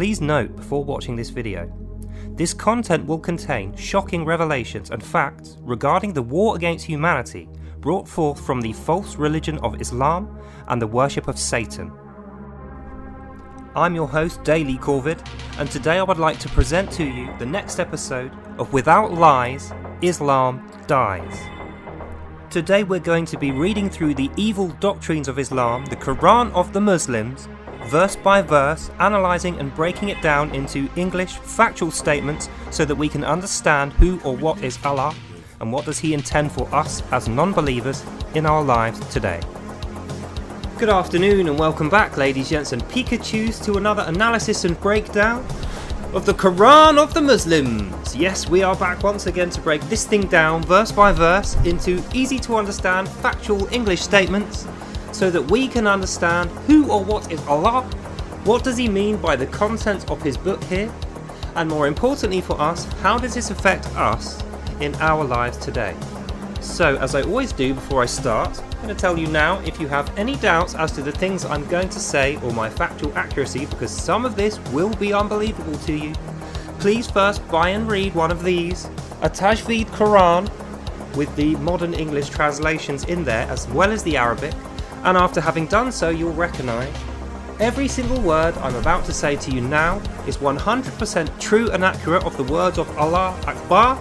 please note before watching this video, this content will contain shocking revelations and facts regarding the war against humanity brought forth from the false religion of Islam and the worship of Satan. I'm your host, WLID, and today I would like to present to you the next episode of Without Lies, Islam Dies. Today we're going to be reading through the evil doctrines of Islam, the Qur'an of the Muslims, verse by verse, analysing and breaking it down into English factual statements so that we can understand who or what is Allah and what does He intend for us as non-believers in our lives today. Good afternoon and welcome back, ladies, gents and Pikachus, to another analysis and breakdown of the Qur'an of the Muslims. Yes, we are back once again to break this thing down verse by verse into easy to understand factual English statements so that we can understand who or what is Allah, what does He mean by the content of His book here, and more importantly for us, how does this affect us in our lives today. So, as I always do before I start, I'm going to tell you now if you have any doubts as to the things I'm going to say or my factual accuracy, because some of this will be unbelievable to you. Please first buy and read one of these, a Tajweed Qur'an with the modern English translations in there as well as the Arabic, and after having done so you'll recognise every single word I'm about to say to you now is 100% true and accurate of the words of Allah Akbar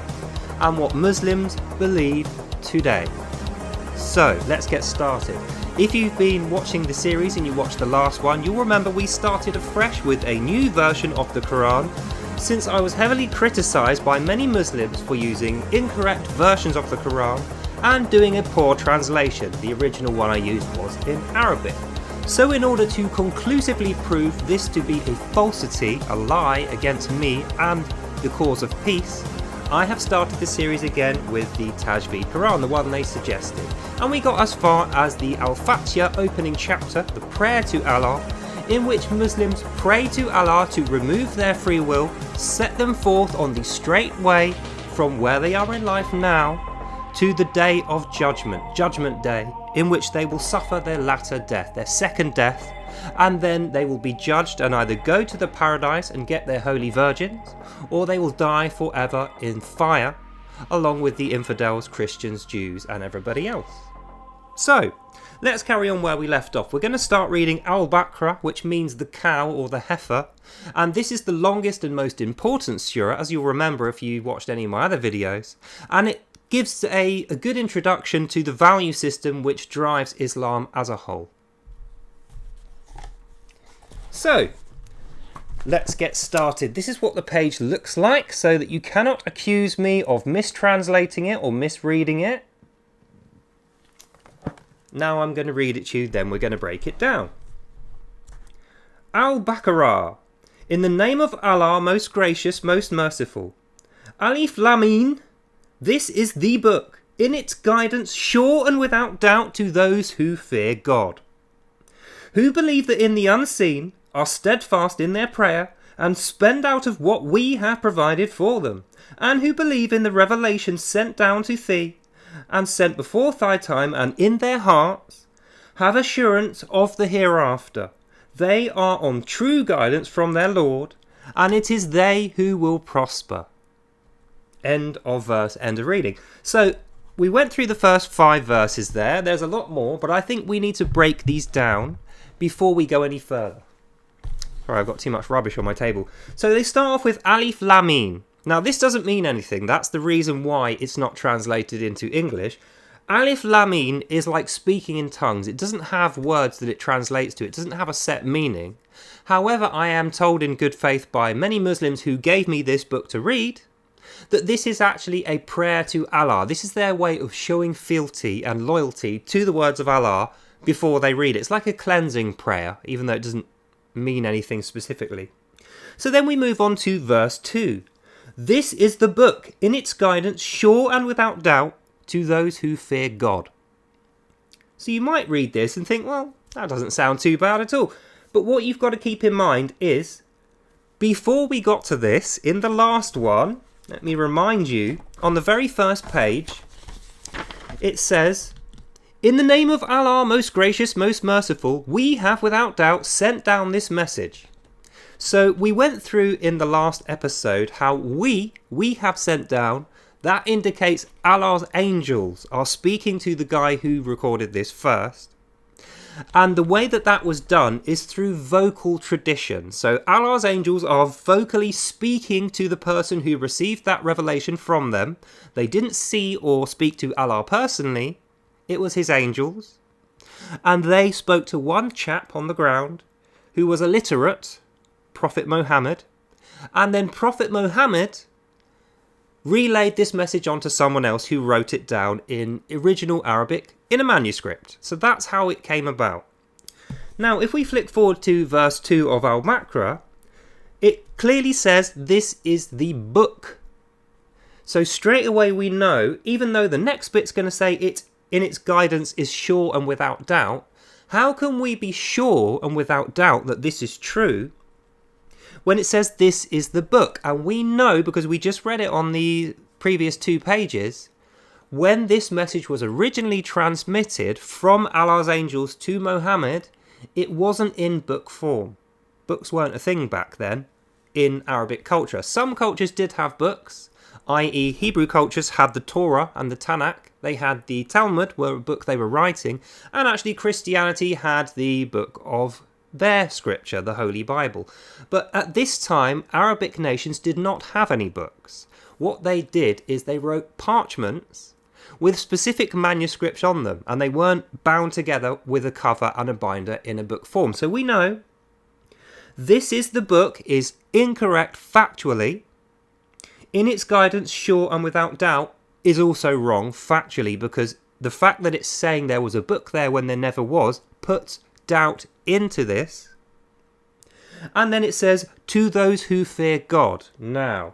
and what Muslims believe today. So let's get started. If you've been watching the series and you watched the last one, you'll remember we started afresh with a new version of the Quran, since I was heavily criticised by many Muslims for using incorrect versions of the Quran and doing a poor translation. The original one I used was in Arabic. So in order to conclusively prove this to be a falsity, a lie against me and the cause of peace, I have started the series again with the Tajweed Quran, the one they suggested. And we got as far as the Al-Fatiha opening chapter, the prayer to Allah, in which Muslims pray to Allah to remove their free will, set them forth on the straight way from where they are in life now to the day of judgment, Judgment Day, in which they will suffer their latter death, their second death, and then they will be judged and either go to the paradise and get their holy virgins, or they will die forever in fire, along with the infidels, Christians, Jews, and everybody else. So, let's carry on where we left off. We're going to start reading Al-Baqarah, which means the cow or the heifer, and this is the longest and most important surah, as you'll remember if you watched any of my other videos, and it gives a good introduction to the value system which drives Islam as a whole. So, let's get started. This is what the page looks like, so that you cannot accuse me of mistranslating it or misreading it. Now I'm going to read it to you, then we're going to break it down. Al-Baqarah. In the name of Allah, most gracious, most merciful. Alif Lam. This is the book, in its guidance sure and without doubt to those who fear God, who believe that in the unseen, are steadfast in their prayer, and spend out of what we have provided for them, and who believe in the revelation sent down to thee, and sent before thy time, and in their hearts have assurance of the hereafter. They are on true guidance from their Lord, and it is they who will prosper. End of verse, end of reading. So, we went through the first 5 verses there. There's a lot more, but I think we need to break these down before we go any further. Sorry, I've got too much rubbish on my table. So they start off with Alif Lam. Now this doesn't mean anything. That's the reason why it's not translated into English. Alif Lam is like speaking in tongues. It doesn't have words that it translates to. It doesn't have a set meaning. However, I am told in good faith by many Muslims who gave me this book to read that this is actually a prayer to Allah. This is their way of showing fealty and loyalty to the words of Allah before they read it. It's like a cleansing prayer, even though it doesn't mean anything specifically. So then we move on to verse 2. This is the book, in its guidance, sure and without doubt, to those who fear God. So you might read this and think, well, that doesn't sound too bad at all. But what you've got to keep in mind is, before we got to this, in the last one, let me remind you, on the very first page, it says, In the name of Allah, most gracious, most merciful, we have without doubt sent down this message. So we went through in the last episode how we have sent down. That indicates Allah's angels are speaking to the guy who recorded this first. And the way that was done is through vocal tradition. So Allah's angels are vocally speaking to the person who received that revelation from them. They didn't see or speak to Allah personally. It was his angels. And they spoke to one chap on the ground who was illiterate, Prophet Muhammad. And then Prophet Muhammad relayed this message onto someone else who wrote it down in original Arabic in a manuscript. So that's how it came about. Now, if we flick forward to verse 2 of Al-Baqarah, it clearly says this is the book. So straight away we know, even though the next bit's going to say it in its guidance is sure and without doubt, how can we be sure and without doubt that this is true when it says this is the book? And we know, because we just read it on the previous 2 pages, when this message was originally transmitted from Allah's angels to Muhammad, it wasn't in book form. Books weren't a thing back then in Arabic culture. Some cultures did have books, i.e. Hebrew cultures had the Torah and the Tanakh. They had the Talmud, were a book they were writing, and actually Christianity had the book of their scripture, the Holy Bible. But at this time, Arabic nations did not have any books. What they did is they wrote parchments with specific manuscripts on them, and they weren't bound together with a cover and a binder in a book form. So we know this is the book is incorrect factually. In its guidance, sure and without doubt, is also wrong factually, because the fact that it's saying there was a book there when there never was puts doubt into this. And then it says, to those who fear God. Now,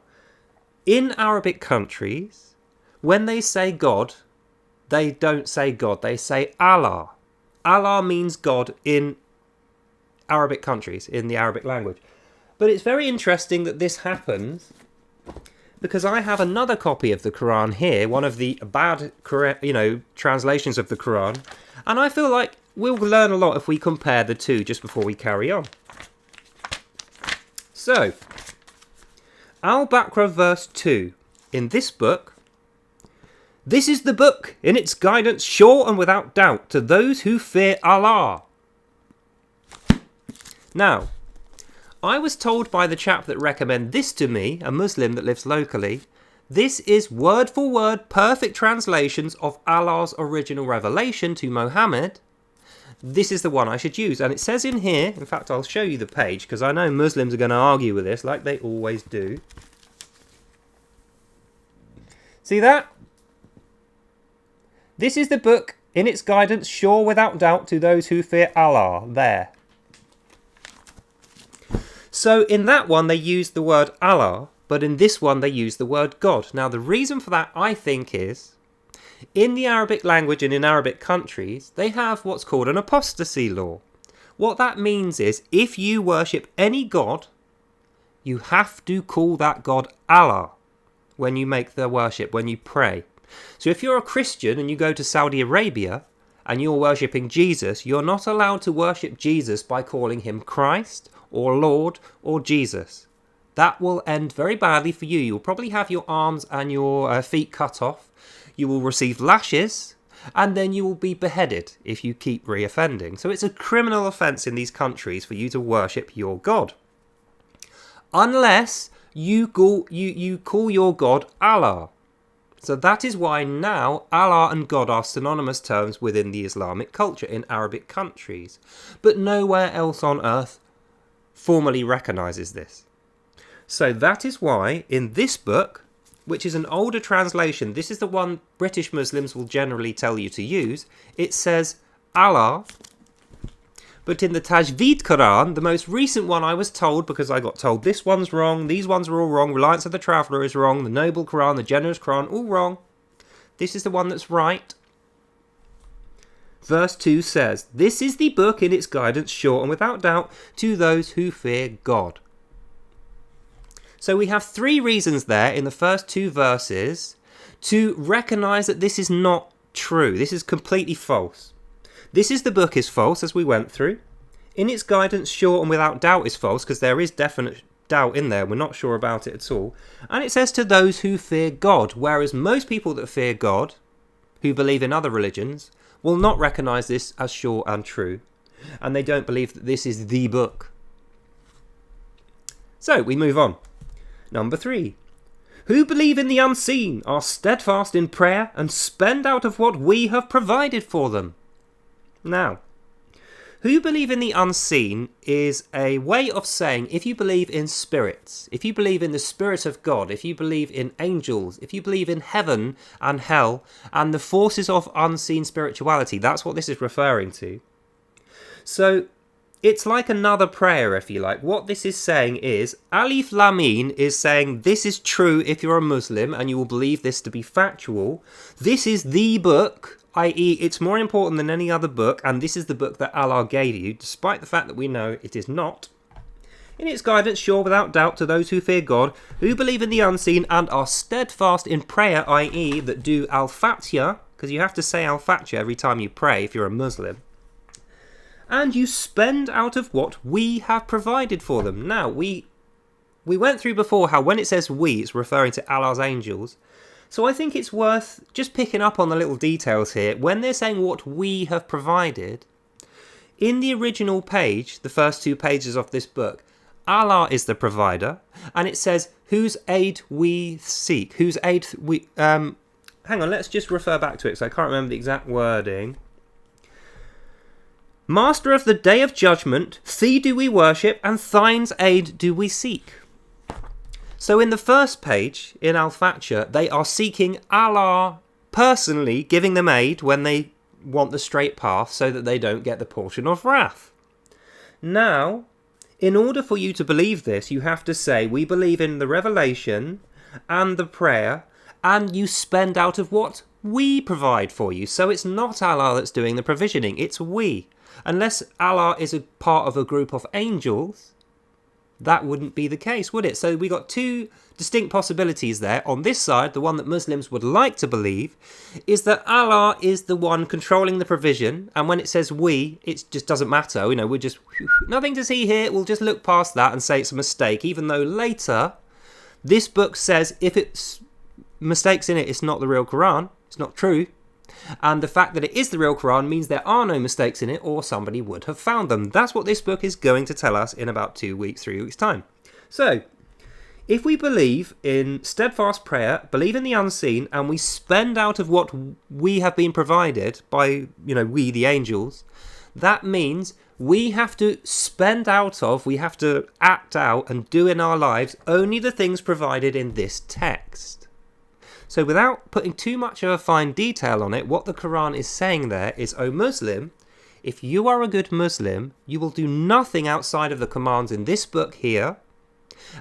in Arabic countries, when they say God, they don't say God, they say Allah. Allah means God in Arabic countries, in the Arabic language. But it's very interesting that this happens, because I have another copy of the Qur'an here, one of the bad, translations of the Qur'an, and I feel like we'll learn a lot if we compare the two just before we carry on. So, Al-Baqarah verse 2. In this book, this is the book, in its guidance sure and without doubt, to those who fear Allah. Now, I was told by the chap that recommended this to me, a Muslim that lives locally, this is word for word perfect translations of Allah's original revelation to Muhammad. This is the one I should use. And it says in here, in fact I'll show you the page, because I know Muslims are going to argue with this like they always do. See that? This is the book, in its guidance, sure without doubt, to those who fear Allah. There. So in that one they use the word Allah, but in this one they use the word God. Now the reason for that, I think, is in the Arabic language and in Arabic countries, they have what's called an apostasy law. What that means is, if you worship any god, you have to call that god Allah when you make the worship, when you pray. So if you're a Christian and you go to Saudi Arabia and you're worshipping Jesus, you're not allowed to worship Jesus by calling him Christ or Lord or Jesus. That will end very badly for you. You'll probably have your arms and your feet cut off. You will receive lashes, and then you will be beheaded if you keep reoffending. So it's a criminal offence in these countries for you to worship your God. Unless you call your God Allah. So that is why now Allah and God are synonymous terms within the Islamic culture in Arabic countries. But nowhere else on earth formally recognises this. So that is why in this book, which is an older translation, this is the one British Muslims will generally tell you to use, it says Allah. But in the Tajweed Qur'an, the most recent one I was told, because I got told this one's wrong, these ones are all wrong, Reliance of the Traveller is wrong, the Noble Qur'an, the Generous Qur'an, all wrong. This is the one that's right. Verse 2 says, this is the book in its guidance, sure and without doubt, to those who fear God. So we have 3 reasons there in the first 2 verses to recognise that this is not true. This is completely false. This is the book is false, as we went through. In its guidance, sure and without doubt is false, because there is definite doubt in there. We're not sure about it at all. And it says to those who fear God, whereas most people that fear God, who believe in other religions, will not recognise this as sure and true. And they don't believe that this is the book. So, we move on. Number 3. Who believe in the unseen, are steadfast in prayer, and spend out of what we have provided for them. Now, who believe in the unseen is a way of saying if you believe in spirits, if you believe in the Spirit of God, if you believe in angels, if you believe in heaven and hell and the forces of unseen spirituality, that's what this is referring to. So it's like another prayer, if you like. What this is saying is, Alif Lam is saying this is true if you're a Muslim and you will believe this to be factual. This is the book, i.e. it's more important than any other book, and this is the book that Allah gave you, despite the fact that we know it is not. In its guidance, sure without doubt to those who fear God, who believe in the unseen and are steadfast in prayer, i.e. that do Al-Fatiha, because you have to say Al-Fatiha every time you pray if you're a Muslim. And you spend out of what we have provided for them. Now, we went through before how when it says we, it's referring to Allah's angels. So I think it's worth just picking up on the little details here. When they're saying what we have provided, in the original page, the first 2 pages of this book, Allah is the provider, and it says, whose aid we seek, whose aid we... hang on, let's just refer back to it, so I can't remember the exact wording. Master of the day of judgment, thee do we worship, and thine's aid do we seek. So in the first page, in Al-Fatiha, they are seeking Allah personally, giving them aid when they want the straight path so that they don't get the portion of wrath. Now, in order for you to believe this, you have to say, we believe in the revelation and the prayer, and you spend out of what we provide for you. So it's not Allah that's doing the provisioning, it's we. Unless Allah is a part of a group of angels, that wouldn't be the case, would it? So we got 2 distinct possibilities there. On this side, the one that Muslims would like to believe is that Allah is the one controlling the provision, and when it says we, it just doesn't matter. You know, we're just nothing to see here. We'll just look past that and say it's a mistake, even though later this book says if it's mistakes in it, it's not the real Qur'an. It's not true. And the fact that it is the real Qur'an means there are no mistakes in it, or somebody would have found them. That's what this book is going to tell us in about 2 weeks, 3 weeks' time. So, if we believe in steadfast prayer, believe in the unseen, and we spend out of what we have been provided by, we the angels, that means we have to spend out of, we have to act out and do in our lives only the things provided in this text. So without putting too much of a fine detail on it, what the Quran is saying there is, O Muslim, if you are a good Muslim, you will do nothing outside of the commands in this book here.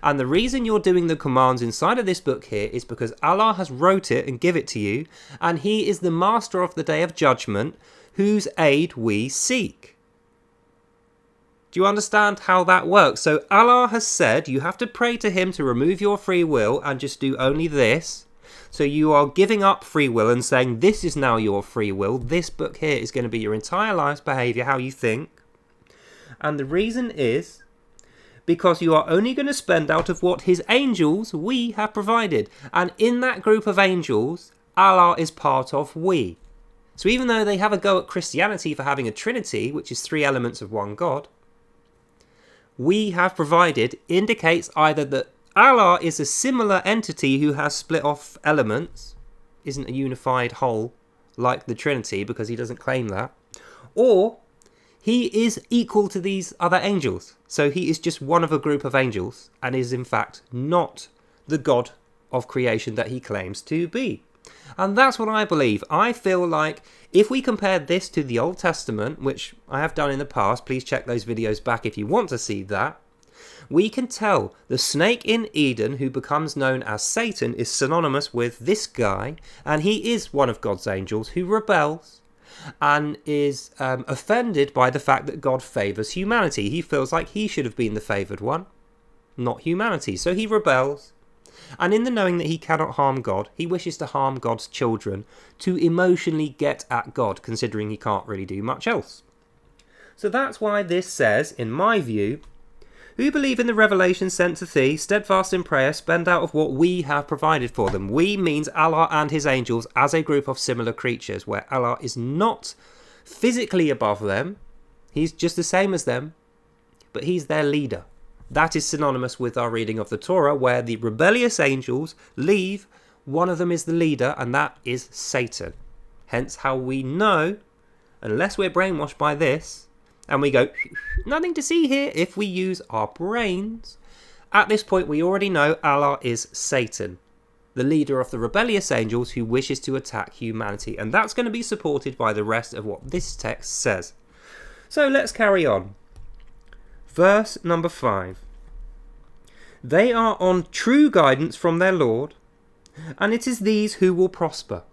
And the reason you're doing the commands inside of this book here is because Allah has wrote it and give it to you, and He is the master of the day of judgment, whose aid we seek. Do you understand how that works? So Allah has said you have to pray to Him to remove your free will and just do only this. So you are giving up free will and saying this is now your free will. This book here is going to be your entire life's behaviour, how you think. And the reason is because you are only going to spend out of what His angels, we, have provided. And in that group of angels, Allah is part of we. So even though they have a go at Christianity for having a Trinity, which is 3 elements of one God, we have provided indicates either that Allah is a similar entity who has split off elements, isn't a unified whole like the Trinity because He doesn't claim that, or He is equal to these other angels. So He is just one of a group of angels and is in fact not the God of creation that He claims to be. And that's what I believe. I feel like if we compare this to the Old Testament, which I have done in the past, please check those videos back if you want to see that, we can tell the snake in Eden, who becomes known as Satan, is synonymous with this guy, and he is one of God's angels who rebels and is offended by the fact that God favours humanity. He feels like he should have been the favoured one, not humanity. So he rebels, and in the knowing that he cannot harm God, he wishes to harm God's children to emotionally get at God, considering he can't really do much else. So that's why this says, in my view, who believe in the revelation sent to thee, steadfast in prayer, spend out of what we have provided for them. We means Allah and his angels as a group of similar creatures, where Allah is not physically above them. He's just the same as them, but he's their leader. That is synonymous with our reading of the Torah, where the rebellious angels leave. One of them is the leader, and that is Satan. Hence how we know, unless we're brainwashed by this, and we go, nothing to see here, if we use our brains, at this point we already know Allah is Satan, the leader of the rebellious angels who wishes to attack humanity. And that's going to be supported by the rest of what this text says. So let's carry on. Verse number 5. They are on true guidance from their Lord, and it is these who will prosper.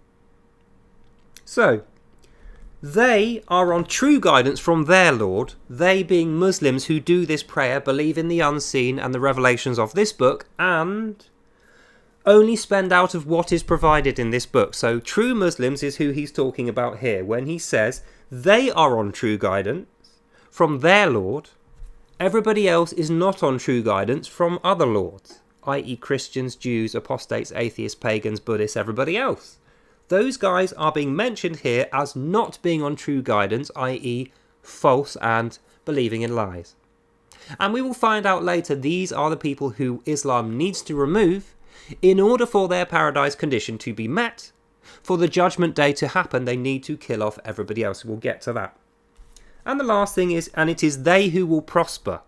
So, they are on true guidance from their Lord, they being Muslims who do this prayer, believe in the unseen and the revelations of this book, and only spend out of what is provided in this book. So true Muslims is who he's talking about here when he says they are on true guidance from their Lord. Everybody else is not on true guidance from other lords, i.e. Christians, Jews, apostates, atheists, pagans, Buddhists, everybody else. Those guys are being mentioned here as not being on true guidance, i.e. false and believing in lies. And we will find out later these are the people who Islam needs to remove in order for their paradise condition to be met. For the judgment day to happen, they need to kill off everybody else. We'll get to that. And the last thing is, and it is they who will prosper.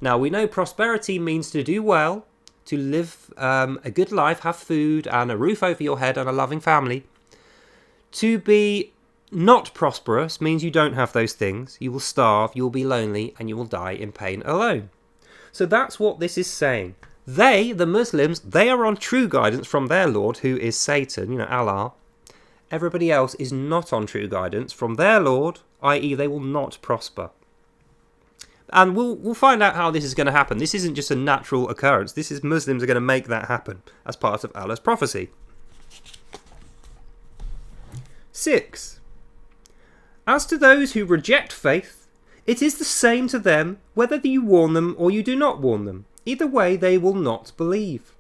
Now we know prosperity means to do well, to live a good life, have food and a roof over your head and a loving family. To be not prosperous means you don't have those things. You will starve, you will be lonely, and you will die in pain alone. So that's what this is saying. They, the Muslims, they are on true guidance from their Lord, who is Satan, Allah. Everybody else is not on true guidance from their Lord, i.e. they will not prosper. And we'll find out how this is going to happen. This isn't just a natural occurrence. This is Muslims are going to make that happen as part of Allah's prophecy. 6. As to those who reject faith, it is the same to them whether you warn them or you do not warn them. Either way, they will not believe.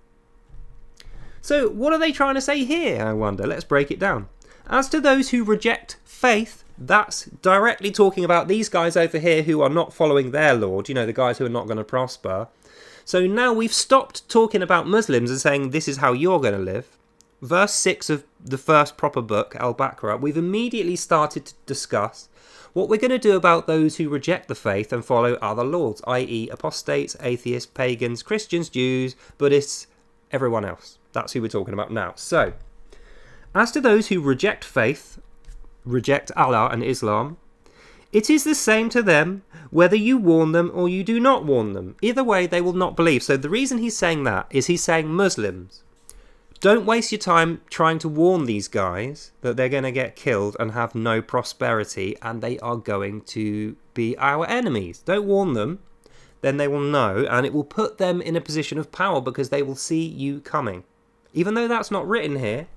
So what are they trying to say here, I wonder? Let's break it down. As to those who reject faith, that's directly talking about these guys over here who are not following their Lord, the guys who are not going to prosper. So now we've stopped talking about Muslims and saying this is how you're going to live. Verse 6 of the first proper book, Al-Baqarah, we've immediately started to discuss what we're going to do about those who reject the faith and follow other lords, i.e. apostates, atheists, pagans, Christians, Jews, Buddhists, everyone else. That's who we're talking about now. So, as to those who reject faith, reject Allah and Islam, it is the same to them whether you warn them or you do not warn them. Either way, they will not believe. So the reason he's saying that is he's saying Muslims, don't waste your time trying to warn these guys that they're going to get killed and have no prosperity and they are going to be our enemies. Don't warn them, then they will know, and it will put them in a position of power because they will see you coming. Even though that's not written here,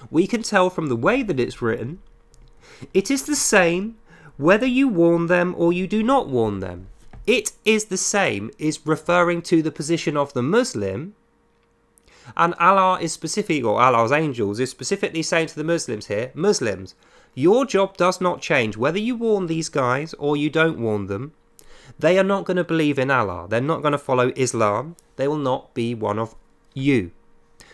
we can tell from the way that it's written, it is the same whether you warn them or you do not warn them. It is the same is referring to the position of the Muslim, and Allah is specific, or Allah's angels is specifically saying to the Muslims here, Muslims, your job does not change whether you warn these guys or you don't warn them. They are not going to believe in Allah. They're not going to follow Islam. They will not be one of you.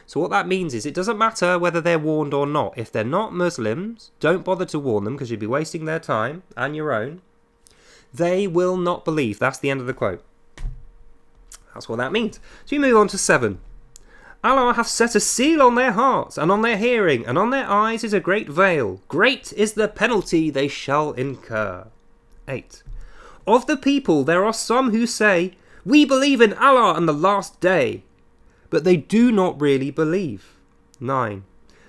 So what that means is it doesn't matter whether they're warned or not. If they're not Muslims, don't bother to warn them because you'd be wasting their time and your own. They will not believe. That's the end of the quote. That's what that means. So we move on to 7. Allah hath set a seal on their hearts and on their hearing, and on their eyes is a great veil. Great is the penalty they shall incur. 8. Of the people there are some who say, we believe in Allah and the last day, but they do not really believe. 9.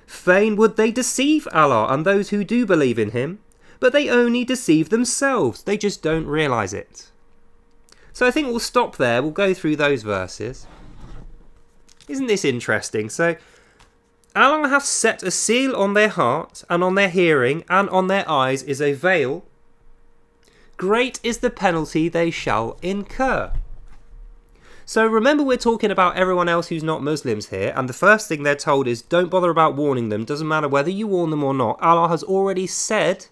Fain would they deceive Allah and those who do believe in him, but they only deceive themselves. They just don't realise it. So I think we'll stop there. We'll go through those verses. Isn't this interesting? So, Allah hath set a seal on their heart, and on their hearing, and on their eyes is a veil. great is the penalty they shall incur. So remember, we're talking about everyone else who's not Muslims here, and the first thing they're told is don't bother about warning them. Doesn't matter whether you warn them or not. Allah has already said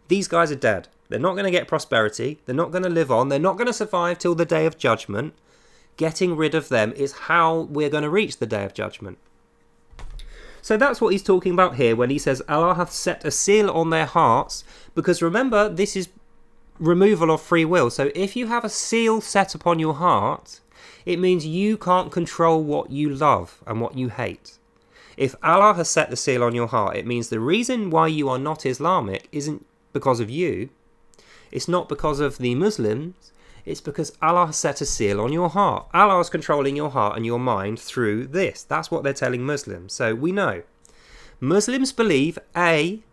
these guys are dead. They're not going to get prosperity. They're not going to live on. They're not going to survive till the day of judgment. Getting rid of them is how we're going to reach the day of judgment. So that's what he's talking about here when he says Allah hath set a seal on their hearts, because remember, this is removal of free will. So if you have a seal set upon your heart, it means you can't control what you love and what you hate. If Allah has set the seal on your heart, it means the reason why you are not Islamic isn't because of you. It's not because of the Muslims. It's because Allah has set a seal on your heart. Allah is controlling your heart and your mind through this. That's what they're telling Muslims. So we know. Muslims believe, A,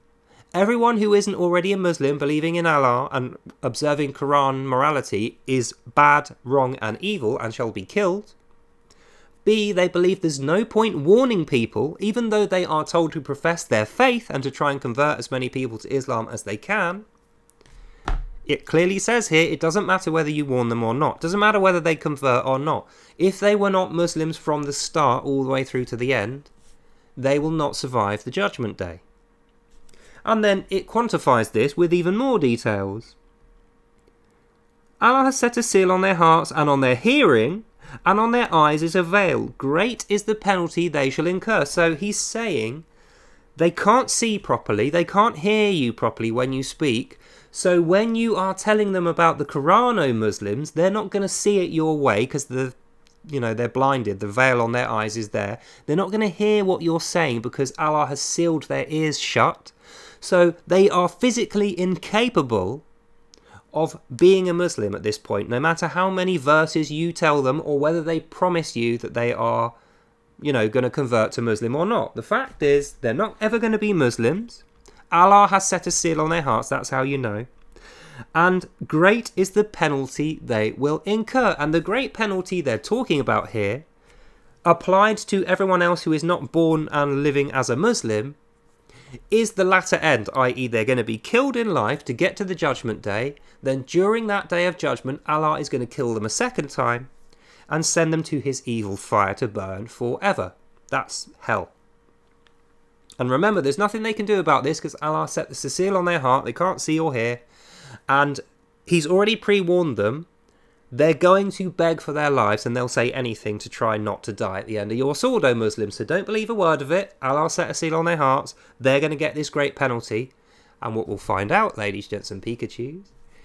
everyone who isn't already a Muslim believing in Allah and observing Qur'an morality is bad, wrong and evil and shall be killed. B, they believe there's no point warning people, even though they are told to profess their faith and to try and convert as many people to Islam as they can. It clearly says here, it doesn't matter whether you warn them or not. It doesn't matter whether they convert or not. If they were not Muslims from the start all the way through to the end, they will not survive the judgment day. And then it quantifies this with even more details. Allah has set a seal on their hearts and on their hearing, and on their eyes is a veil. Great is the penalty they shall incur. So he's saying they can't see properly, they can't hear you properly when you speak. So when you are telling them about the Qur'an, O Muslims, they're not going to see it your way because they're blinded. The veil on their eyes is there. They're not going to hear what you're saying because Allah has sealed their ears shut. So they are physically incapable of being a Muslim at this point, no matter how many verses you tell them or whether they promise you that they are, going to convert to Muslim or not. The fact is, they're not ever going to be Muslims. Allah has set a seal on their hearts, that's how you know. And great is the penalty they will incur. And the great penalty they're talking about here, applied to everyone else who is not born and living as a Muslim, is the latter end, i.e. they're going to be killed in life to get to the judgment day. Then during that day of judgment, Allah is going to kill them a second time and send them to his evil fire to burn forever. That's hell. And remember, there's nothing they can do about this because Allah set the seal on their heart. They can't see or hear. And he's already pre-warned them. They're going to beg for their lives and they'll say anything to try not to die at the end of your sword, O Muslims. So don't believe a word of it. Allah set a seal on their hearts. They're going to get this great penalty. And what we'll find out, ladies, gents and Pikachus,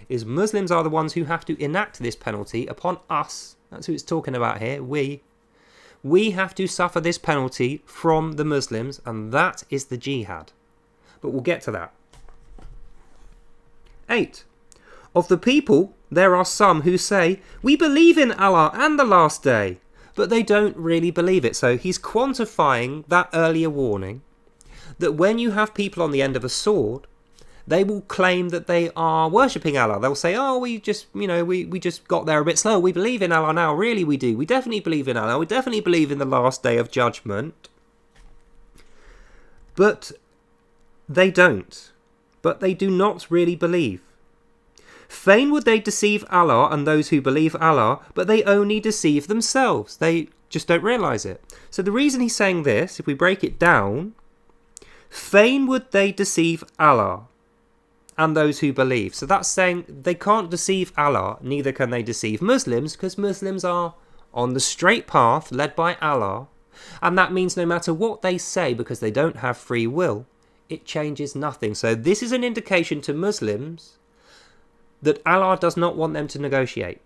is Muslims are the ones who have to enact this penalty upon us. That's who it's talking about here, we. We have to suffer this penalty from the Muslims, and that is the jihad. But we'll get to that. 8. Of the people, there are some who say, we believe in Allah and the last day, but they don't really believe it. So he's quantifying that earlier warning, that when you have people on the end of a sword, they will claim that they are worshipping Allah. They'll say, oh, we just got there a bit slow. We believe in Allah now. Really, we do. We definitely believe in Allah. We definitely believe in the last day of judgment. But they don't. But they do not really believe. Fain would they deceive Allah and those who believe Allah, but they only deceive themselves. They just don't realise it. So the reason he's saying this, if we break it down, fain would they deceive Allah and those who believe. So that's saying they can't deceive Allah, neither can they deceive Muslims, because Muslims are on the straight path led by Allah, and that means no matter what they say, because they don't have free will, it changes nothing. So this is an indication to Muslims that Allah does not want them to negotiate.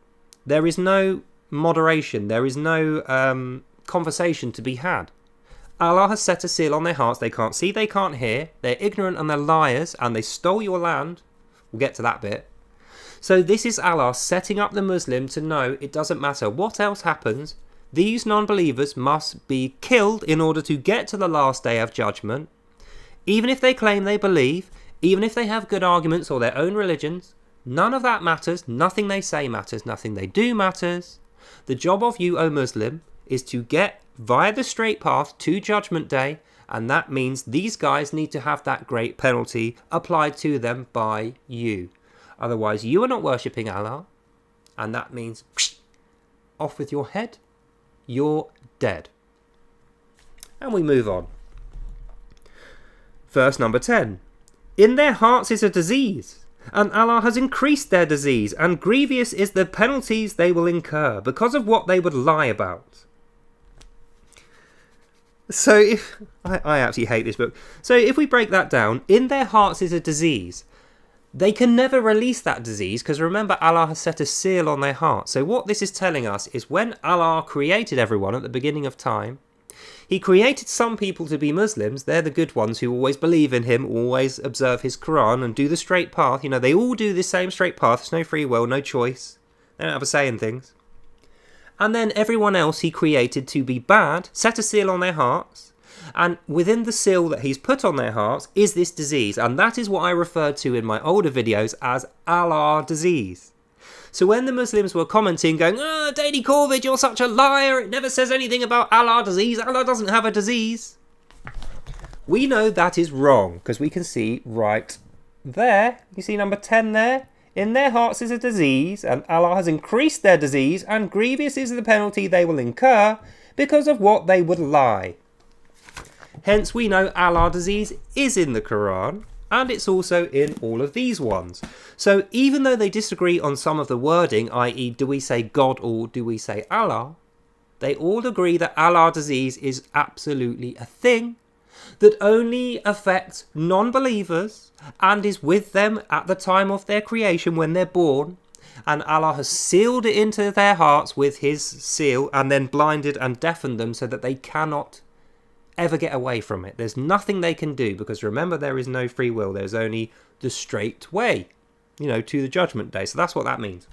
There is no moderation, there is no conversation to be had. Allah has set a seal on their hearts. They can't see, they can't hear. They're ignorant and they're liars and they stole your land. We'll get to that bit. So this is Allah setting up the Muslim to know it doesn't matter what else happens. These non-believers must be killed in order to get to the last day of judgment. Even if they claim they believe, even if they have good arguments or their own religions, none of that matters. Nothing they say matters. Nothing they do matters. The job of you, O Muslim, is to get via the straight path to Judgment Day, and that means these guys need to have that great penalty applied to them by you. Otherwise, you are not worshipping Allah, and that means off with your head, you're dead. And we move on. Verse number 10. In their hearts is a disease, and Allah has increased their disease, and grievous is the penalties they will incur because of what they would lie about. So if I actually hate this book. So if we break that down, in their hearts is a disease. They can never release that disease because remember, Allah has set a seal on their heart. So what this is telling us is when Allah created everyone at the beginning of time, He created some people to be Muslims. They're the good ones who always believe in Him, always observe His Qur'an and do the straight path. You know, they all do the same straight path. There's no free will, no choice. They don't have a say in things. And then everyone else He created to be bad, set a seal on their hearts. And within the seal that He's put on their hearts is this disease. And that is what I referred to in my older videos as Allah disease. So when the Muslims were commenting, going, Daily Corvid, you're such a liar. It never says anything about Allah disease. Allah doesn't have a disease. We know that is wrong because we can see right there. You see number 10 there? In their hearts is a disease, and Allah has increased their disease, and grievous is the penalty they will incur because of what they would lie. Hence we know Allah disease is in the Quran, and it's also in all of these ones. So even though they disagree on some of the wording, i.e. do we say God or do we say Allah, they all agree that Allah disease is absolutely a thing that only affects non-believers and is with them at the time of their creation when they're born, and Allah has sealed it into their hearts with His seal and then blinded and deafened them so that they cannot ever get away from it. There's nothing they can do because remember, there is no free will. There's only the straight way, to the judgment day. So that's what that means.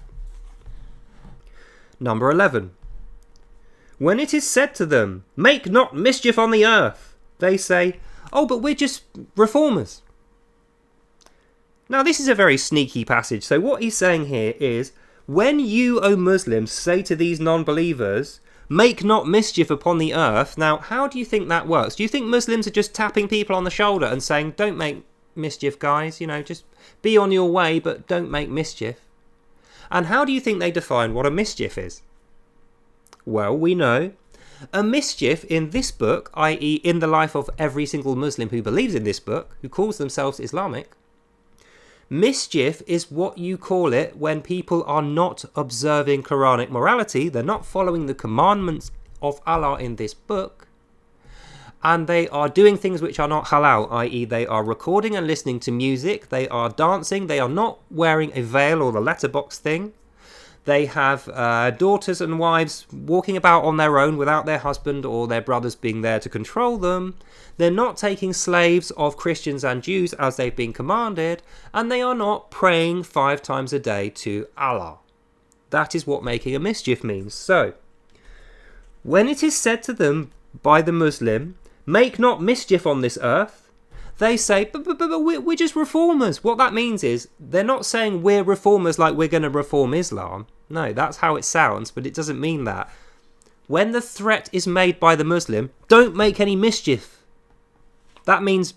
Number 11. When it is said to them, make not mischief on the earth, they say, oh, but we're just reformers. Now, this is a very sneaky passage. So what he's saying here is, when you, O Muslims, say to these non-believers, make not mischief upon the earth. Now, how do you think that works? Do you think Muslims are just tapping people on the shoulder and saying, don't make mischief, guys? Just be on your way, but don't make mischief. And how do you think they define what a mischief is? Well, we know a mischief in this book, i.e. in the life of every single Muslim who believes in this book, who calls themselves Islamic, mischief is what you call it when people are not observing Quranic morality, they're not following the commandments of Allah in this book, and they are doing things which are not halal, i.e. they are recording and listening to music, they are dancing, they are not wearing a veil or the letterbox thing. They have daughters and wives walking about on their own without their husband or their brothers being there to control them. They're not taking slaves of Christians and Jews as they've been commanded. And they are not praying 5 times a day to Allah. That is what making a mischief means. So, when it is said to them by the Muslim, make not mischief on this earth, they say, but we're just reformers. What that means is they're not saying we're reformers like we're going to reform Islam. No, that's how it sounds, but it doesn't mean that. When the threat is made by the Muslim, don't make any mischief. That means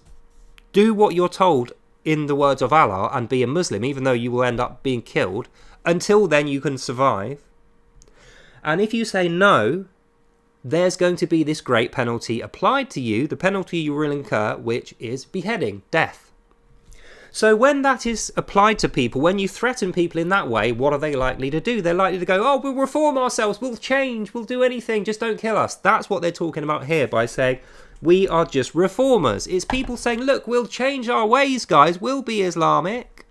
do what you're told in the words of Allah and be a Muslim, even though you will end up being killed. Until then, you can survive. And if you say no, there's going to be this great penalty applied to you, the penalty you will incur, which is beheading, death. So when that is applied to people, when you threaten people in that way, what are they likely to do? They're likely to go, oh, we'll reform ourselves, we'll change, we'll do anything, just don't kill us. That's what they're talking about here by saying, we are just reformers. It's people saying, look, we'll change our ways, guys, we'll be Islamic.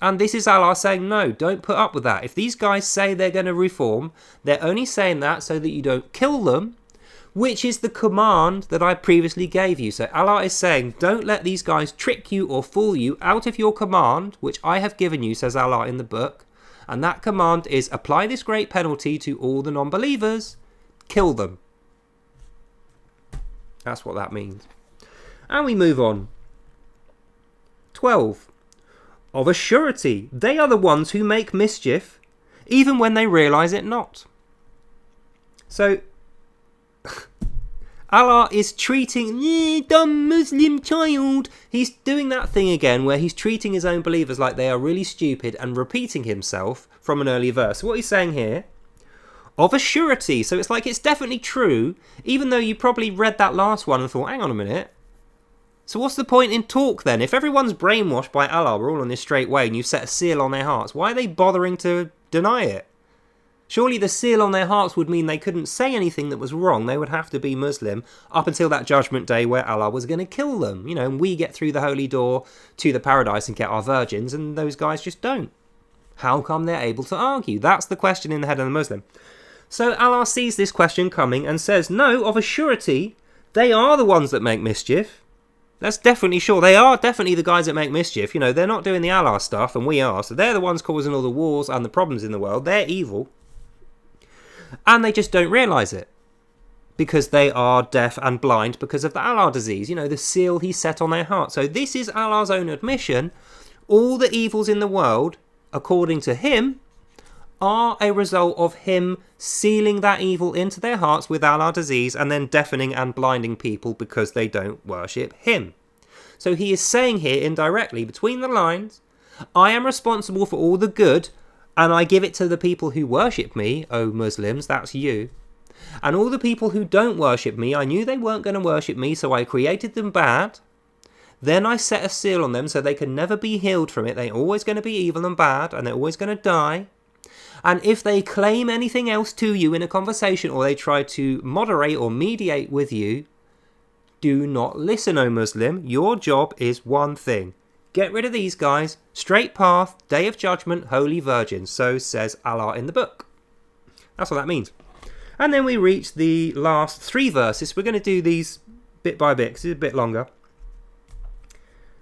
And this is Allah saying, no, don't put up with that. If these guys say they're going to reform, they're only saying that so that you don't kill them, which is the command that I previously gave you. So Allah is saying, don't let these guys trick you or fool you out of your command, which I have given you, says Allah in the book. And that command is apply this great penalty to all the non-believers, kill them. That's what that means. And we move on. 12. Of a surety, they are the ones who make mischief, even when they realise it not. So, Allah is treating dumb Muslim child. He's doing that thing again where he's treating his own believers like they are really stupid and repeating himself from an earlier verse. What he's saying here, of a surety. So it's like it's definitely true, even though you probably read that last one and thought, hang on a minute. So what's the point in talk then? If everyone's brainwashed by Allah, we're all on this straight way, and you've set a seal on their hearts, why are they bothering to deny it? Surely the seal on their hearts would mean they couldn't say anything that was wrong. They would have to be Muslim up until that judgment day where Allah was going to kill them. You know, and we get through the holy door to the paradise and get our virgins, and those guys just don't. How come they're able to argue? That's the question in the head of the Muslim. So Allah sees this question coming and says, no, of a surety, they are the ones that make mischief. That's definitely sure. They are definitely the guys that make mischief. You know, they're not doing the Allah stuff, and we are. So they're the ones causing all the wars and the problems in the world. They're evil. And they just don't realise it. Because they are deaf and blind because of the Allah disease. You know, the seal he set on their heart. So this is Allah's own admission. All the evils in the world, according to him, are a result of him sealing that evil into their hearts with Allah disease and then deafening and blinding people because they don't worship him. So he is saying here indirectly, between the lines, I am responsible for all the good and I give it to the people who worship me, O Muslims, that's you. And all the people who don't worship me, I knew they weren't going to worship me, so I created them bad. Then I set a seal on them so they can never be healed from it. They're always going to be evil and bad and they're always going to die. And if they claim anything else to you in a conversation or they try to moderate or mediate with you, do not listen, O Muslim. Your job is one thing. Get rid of these guys. Straight path, day of judgment, holy virgins. So says Allah in the book. That's what that means. And then we reach the last 3 verses. We're going to do these bit by bit because it's a bit longer.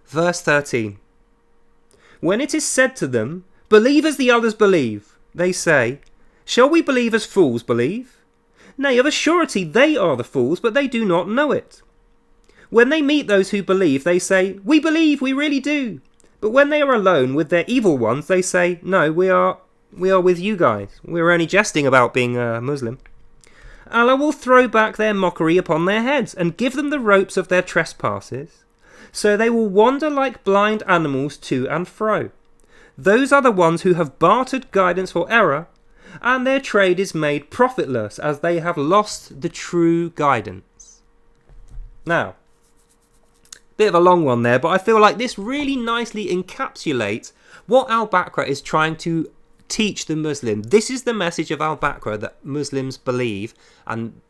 Verse 13. When it is said to them, believe as the others believe, they say, shall we believe as fools believe? Nay, of a surety they are the fools, but they do not know it. When they meet those who believe, they say, we believe, we really do. But when they are alone with their evil ones, they say, no, we are with you guys. We're only jesting about being a Muslim. Allah will throw back their mockery upon their heads and give them the ropes of their trespasses. So they will wander like blind animals to and fro. Those are the ones who have bartered guidance for error, and their trade is made profitless as they have lost the true guidance. Now, bit of a long one there, but I feel like this really nicely encapsulates what Al-Baqarah is trying to teach the Muslim. This is the message of Al-Baqarah that Muslims believe, and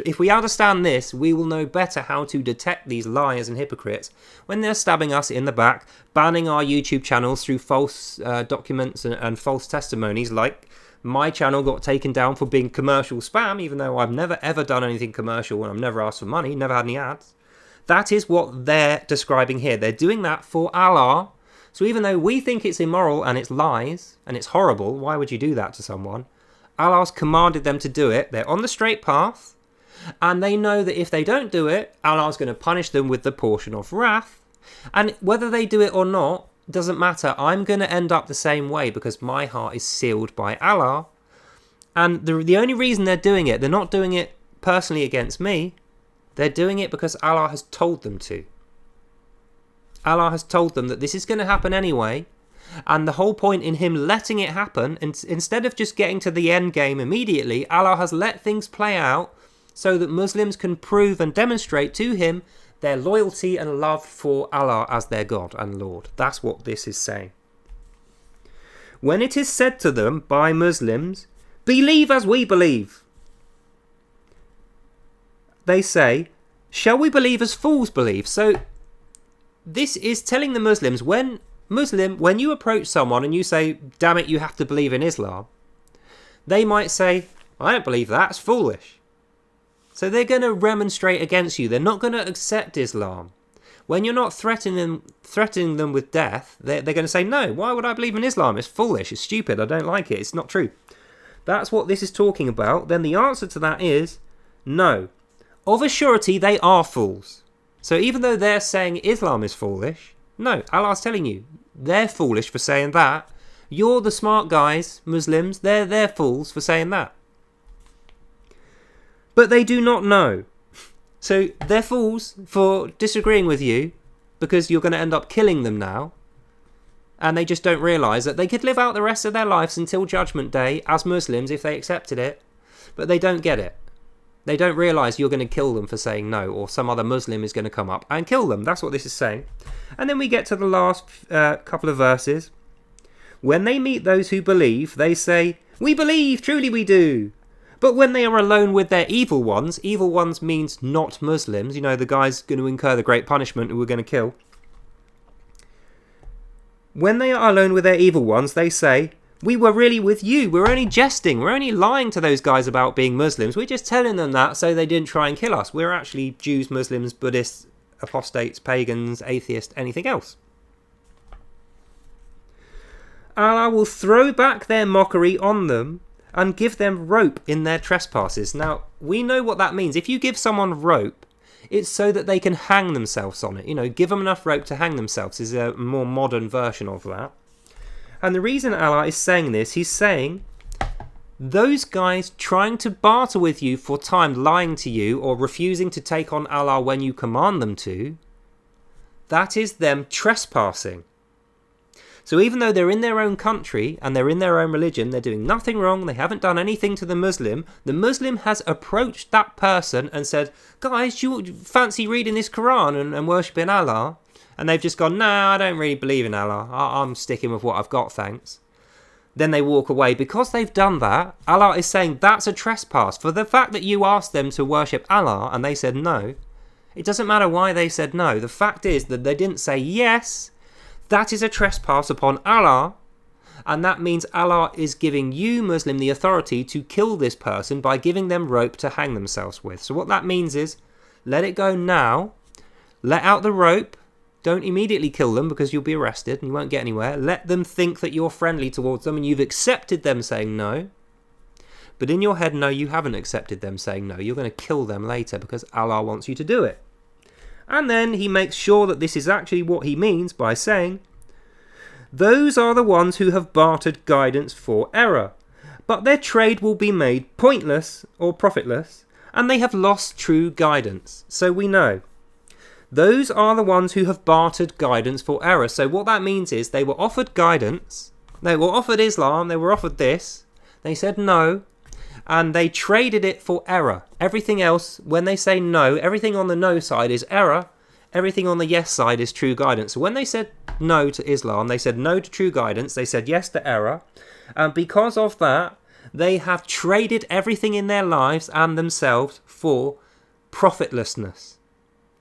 if we understand this, we will know better how to detect these liars and hypocrites when they're stabbing us in the back, banning our YouTube channels through false documents and false testimonies, like my channel got taken down for being commercial spam, even though I've never ever done anything commercial and I've never asked for money, never had any ads. That is what they're describing here. They're doing that for Allah. So even though we think it's immoral and it's lies and it's horrible, why would you do that to someone? Allah's commanded them to do it. They're on the straight path. And they know that if they don't do it, Allah's going to punish them with the portion of wrath. And whether they do it or not, doesn't matter. I'm going to end up the same way because my heart is sealed by Allah. And the only reason they're doing it, they're not doing it personally against me. They're doing it because Allah has told them to. Allah has told them that this is going to happen anyway. And the whole point in him letting it happen, instead of just getting to the end game immediately, Allah has let things play out so that Muslims can prove and demonstrate to him their loyalty and love for Allah as their God and Lord. That's what this is saying. When it is said to them by Muslims, believe as we believe, they say, shall we believe as fools believe? So this is telling the Muslims, when you approach someone and you say, damn it, you have to believe in Islam, they might say, I don't believe that, it's foolish. So they're going to remonstrate against you. They're not going to accept Islam. When you're not threatening them with death, they're going to say, no, why would I believe in Islam? It's foolish, it's stupid, I don't like it, it's not true. That's what this is talking about. Then the answer to that is, no. Of a surety, they are fools. So even though they're saying Islam is foolish, no, Allah's telling you, they're foolish for saying that. You're the smart guys, Muslims, they're fools for saying that. But they do not know. So they're fools for disagreeing with you because you're going to end up killing them now. And they just don't realise that they could live out the rest of their lives until Judgment Day as Muslims if they accepted it. But they don't get it. They don't realise you're going to kill them for saying no, or some other Muslim is going to come up and kill them. That's what this is saying. And then we get to the last couple of verses. When they meet those who believe, they say, "We believe, truly we do." But when they are alone with their evil ones means not Muslims, you know, the guy's going to incur the great punishment who we're going to kill. When they are alone with their evil ones, they say, "We were really with you. We're only jesting. We're only lying to those guys about being Muslims. We're just telling them that so they didn't try and kill us. We're actually Jews, Muslims, Buddhists, apostates, pagans, atheists, anything else." Allah will throw back their mockery on them and give them rope in their trespasses. Now, we know what that means. If you give someone rope, it's so that they can hang themselves on it. You know, give them enough rope to hang themselves is a more modern version of that. And the reason Allah is saying this, he's saying, those guys trying to barter with you for time, lying to you, or refusing to take on Allah when you command them to, that is them trespassing. So even though they're in their own country and they're in their own religion, they're doing nothing wrong, they haven't done anything to the Muslim has approached that person and said, "Guys, do you fancy reading this Qur'an and worshipping Allah?" And they've just gone, "Nah, I don't really believe in Allah. I'm sticking with what I've got, thanks." Then they walk away. Because they've done that, Allah is saying that's a trespass. For the fact that you asked them to worship Allah and they said no, it doesn't matter why they said no. The fact is that they didn't say yes. That is a trespass upon Allah, and that means Allah is giving you, Muslim, the authority to kill this person by giving them rope to hang themselves with. So what that means is, let it go now, let out the rope, don't immediately kill them because you'll be arrested and you won't get anywhere. Let them think that you're friendly towards them and you've accepted them saying no. But in your head, no, you haven't accepted them saying no. You're going to kill them later because Allah wants you to do it. And then he makes sure that this is actually what he means by saying, "Those are the ones who have bartered guidance for error, but their trade will be made pointless or profitless, and they have lost true guidance." So we know, those are the ones who have bartered guidance for error. So what that means is they were offered guidance, they were offered Islam, they were offered this, they said no, and they traded it for error. Everything else, when they say no, everything on the no side is error, everything on the yes side is true guidance. So when they said no to Islam, they said no to true guidance, they said yes to error, and because of that, they have traded everything in their lives and themselves for profitlessness.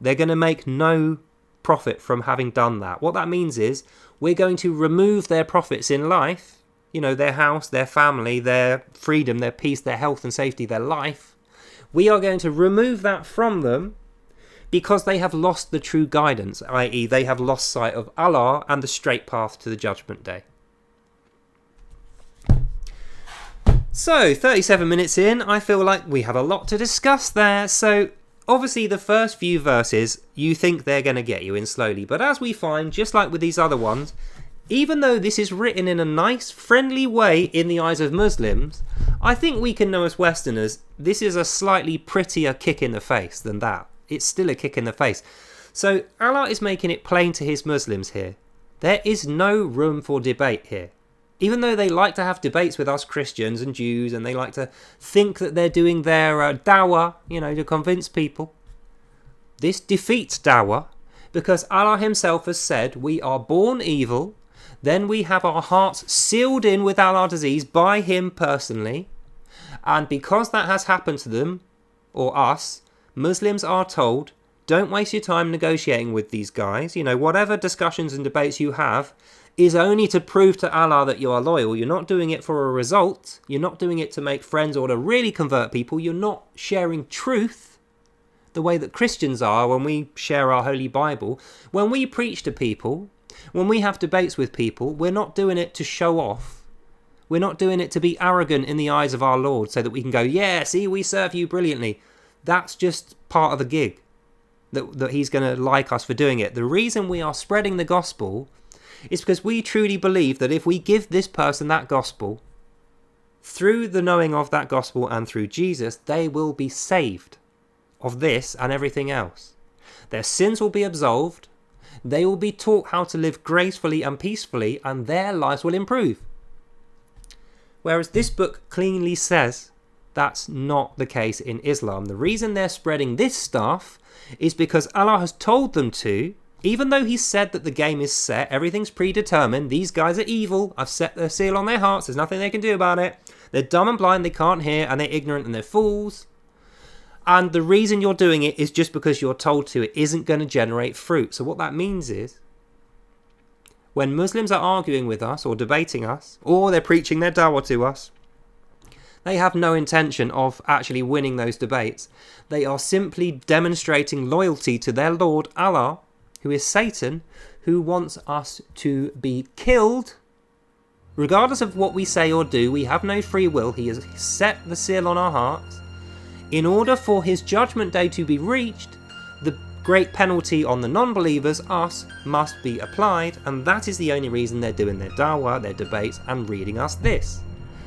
They're going to make no profit from having done that. What that means is we're going to remove their profits in life, you know, their house, their family, their freedom, their peace, their health and safety, their life. We are going to remove that from them because they have lost the true guidance, i.e. they have lost sight of Allah and the straight path to the Judgment Day. So, 37 minutes in, I feel like we have a lot to discuss there. So, obviously the first few verses, you think they're going to get you in slowly. But as we find, just like with these other ones, even though this is written in a nice, friendly way in the eyes of Muslims, I think we can know as Westerners, this is a slightly prettier kick in the face than that. It's still a kick in the face. So Allah is making it plain to his Muslims here. There is no room for debate here. Even though they like to have debates with us Christians and Jews, and they like to think that they're doing their dawah, you know, to convince people. This defeats dawah, because Allah himself has said we are born evil, then we have our hearts sealed in with our disease by him personally, and because that has happened to them, or us, Muslims are told, don't waste your time negotiating with these guys. You know, whatever discussions and debates you have is only to prove to Allah that you are loyal. You're not doing it for a result. You're not doing it to make friends or to really convert people. You're not sharing truth the way that Christians are when we share our Holy Bible. When we preach to people, when we have debates with people, we're not doing it to show off. We're not doing it to be arrogant in the eyes of our Lord so that we can go, yeah, see, we serve you brilliantly. That's just part of the gig, that he's going to like us for doing it. The reason we are spreading the gospel is because we truly believe that if we give this person that gospel, through the knowing of that gospel and through Jesus, they will be saved. of this and everything else. Their sins will be absolved, they will be taught how to live gracefully and peacefully, and their lives will improve. Whereas this book cleanly says that's not the case in Islam. The reason they're spreading this stuff is because Allah has told them to, even though He said that the game is set, everything's predetermined, these guys are evil, I've set the seal on their hearts, there's nothing they can do about it, they're dumb and blind, they can't hear, and they're ignorant and they're fools. And the reason you're doing it is just because you're told to. It isn't going to generate fruit. So what that means is, when Muslims are arguing with us or debating us, or they're preaching their dawah to us, they have no intention of actually winning those debates. They are simply demonstrating loyalty to their Lord Allah, who is Satan, who wants us to be killed. Regardless of what we say or do, we have no free will. He has set the seal on our hearts. In order for His judgment day to be reached, the great penalty on the non-believers, us, must be applied, and that is the only reason they're doing their dawah, their debates, and reading us this.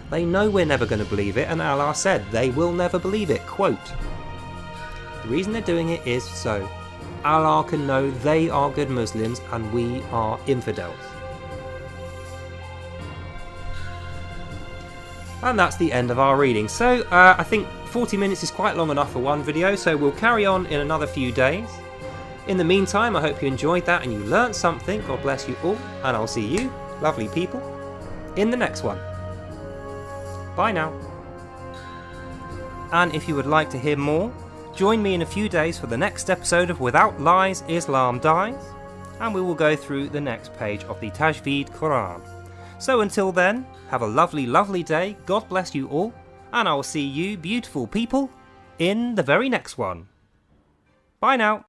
They know we're never going to believe it, and Allah said they will never believe it, quote. The reason they're doing it is so Allah can know they are good Muslims and we are infidels. And that's the end of our reading. So I think 40 minutes is quite long enough for one video, so we'll carry on in another few days. In the meantime, I hope you enjoyed that and you learnt something. God bless you all, and I'll see you, lovely people, in the next one. Bye now. And if you would like to hear more, join me in a few days for the next episode of Without Lies, Islam Dies, and we will go through the next page of the Tajweed Qur'an. So until then, have a lovely, lovely day, God bless you all, and I will see you, beautiful people, in the very next one. Bye now.